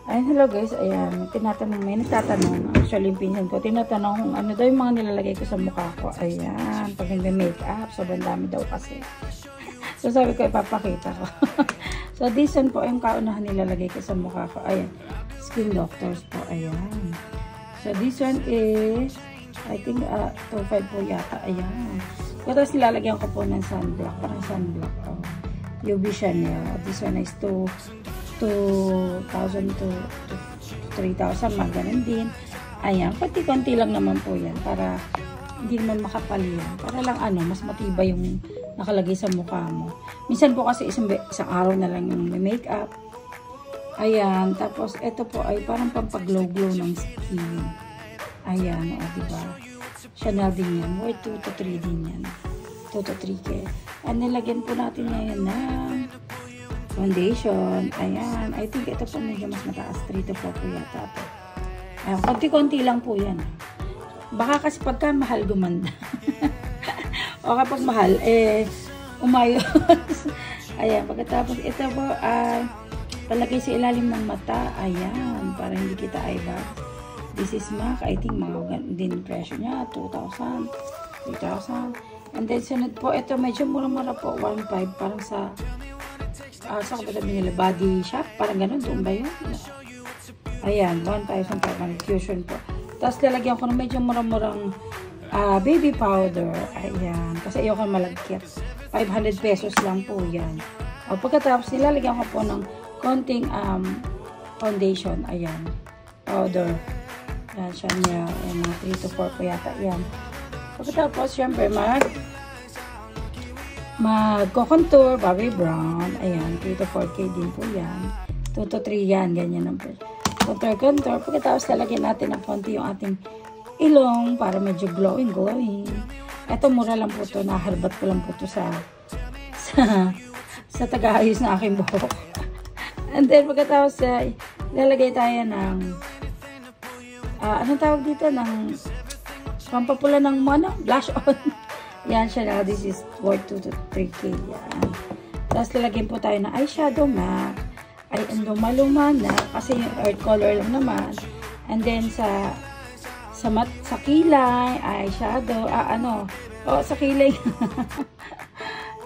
Ayun, hello guys, ayan, may nagtatanong, actually yung pinsan ko, tinatanong kung ano daw yung mga nilalagay ko sa mukha ko. Ayan, pag nag-makeup, sobrang dami daw kasi. So sabi ko, ipapakita ko. So this one po, yung kaunahan nilalagay ko sa mukha ko. Ayan, Skin Doctors po, ayan. So this one is, I think, 2.5 po yata, ayan. Tapos nilalagyan ko po ng sunblock, parang sunblock, UV Chanel. This one is 2,000 to 3,000, mga ganun din. Ayan, konti-konti lang naman po yan para hindi naman makapal yan. Para lang mas matibay yung nakalagay sa mukha mo. Minsan po kasi isang araw na lang yung makeup. Ayan, tapos ito po ay parang pampaglow-glow ng skin. Ayan, diba? Chanel din yan. Worth 2 to 3 din yan. 2 to 3K. And nilagyan po natin ngayon ng foundation. Ayan. I think ito po medyo mas mataas. 3 to 4 po yata po. Ayan. Konti-konti lang po yan. Baka kasi pagka mahal gumanda. O kapag mahal, umayos. Ayan. Pagkatapos ito po, palagay sa ilalim ng mata. Ayan. Para hindi kita eyebag. This is MAC. I think mga din presyo niya. 2,000. 3,000. And then sunod po, ito medyo mura-mura po. 1.5. Parang sa saan ko ba sabi nila? Body shop? Parang ganun. Doon ba yun? Ayan. 1,500 Fusion po. Tapos lalagyan ko ng medyo mura-murang baby powder. Ayan. Kasi ayoko malagkit. 500 pesos lang po yan. O, pagkatapos nilalagyan ko po ng konting foundation. Ayan. Powder. Ayan. Chanel. Ayan. Mga 3 to 4 po yata. Ayan. Pagkatapos, syempre, mag-contour, Bobbi Brown. Ayan. 3 to 4K din po yan. 2 to 3 yan. Ganyan ang contour. Pagkatapos, lalagyan natin ng konti yung ating ilong para medyo glowing. Ito, mura lang po ito. Naharbat ko lang po ito sa tagaayos na aking buhok. And then, pagkatapos, lalagay tayo ng anong tawag dito? Ng pampapula ng blush on. Yan siya na. This is worth 2 to 3K. Yan. Tapos, lalagyan po tayo ng eyeshadow MAC. Ay, luma na. Kasi yung earth color lang naman. And then, sa kilay, eyeshadow, sa kilay.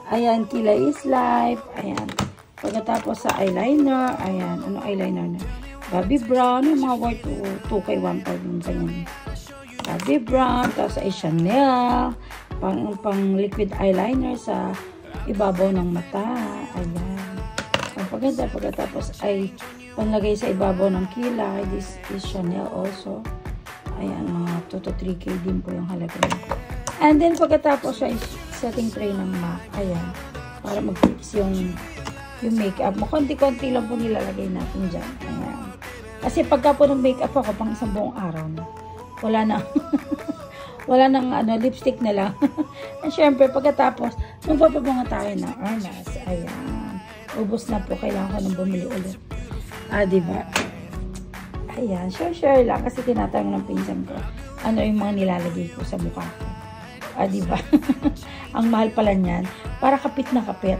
Ayan, kilay is life. Ayan. Pagkatapos sa eyeliner, ayan, eyeliner na? Bobbi Brown, yung mga worth 2K, 1.5 yung ganyan. Bobbi Brown, tapos ay Chanel, pang liquid eyeliner sa ibabaw ng mata. Ayan. Ang pagkatapos ay panlagay sa ibabaw ng kilay. This is Chanel also. Ayan, mga 2 to 3K din po yung halaga niya. And then, pagkatapos ay setting tray ng MAC. Ayan. Para mag-fix yung makeup mo. Konti-konti lang po nilalagay natin dyan. Ayan. Kasi pagka po ng makeup ako, pang isang buong araw na. Wala na. Wala nang lipstick na lang. And syempre, pagkatapos, magpapabango tayo ng Hermes. Ayan. Ubus na po. Kailangan ko nang bumili ulit. Diba? Ayan. Share lang. Kasi tinatanong ng pinsan ko, ano yung mga nilalagay ko sa mukha ko. Diba? Ang mahal pala niyan. Para kapit na kapit.